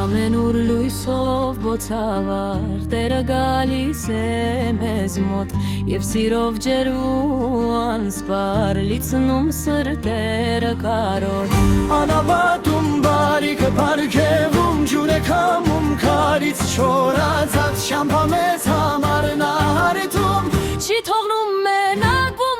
Ամեն ուր լույսով բոցավար Տերը գալիս է մեզ մոտ Եվ սիրով ջերու անսպար Լիցնում սրտերը կարոտ Անապատում բարիքը պարգևում Ջուր է կամում կարից չորացած Շամպա մեզ համար նա հարիթում Չի թողնում մենակ ու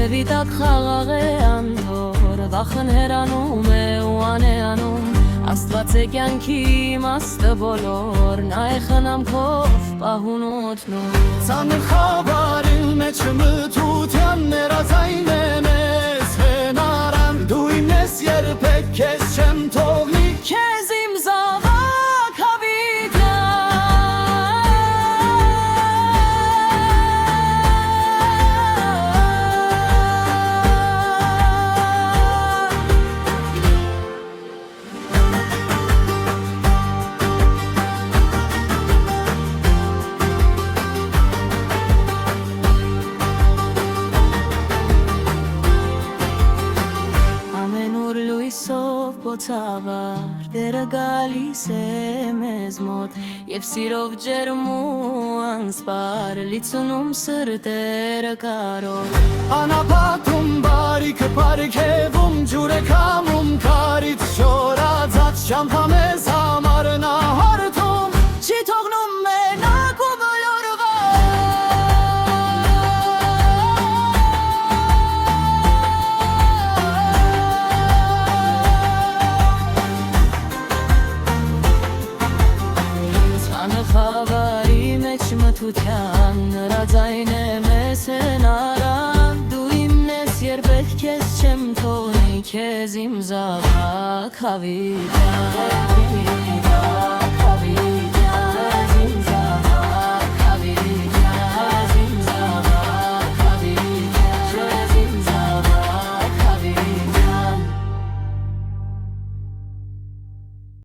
Թևի տակ խաղաղ է անթոր Վախն հեռանում է ու անեանում Աստված է կյանքի իմաստը բոլոր Նա է խնամքով պահուն օդնում Ծանր խավարի մեջ մթության Ներածայն է մեզ հենարան Դու իմ ես երբեք քեզ չեմ թողնի Քեզ իմ զավակ հավիտյան Լույսով բոցավար Տերը գալիս է մեզ մոտ Եվ սիրով ջերմու անսպար Լիցնում սրտերը կարոտ Անապատում բարիքը պարգևում Ջուր է կամում կարից չորացած Շամպա մեզ համար նա հարթում Չի թողնում մենակ ու Խավարի մեջ մթության Նրա ձայն է մեզ հենարան Դու իմն ես երբեք քեզ չեմ թողնի Քեզ իմ զավակ հավիտյան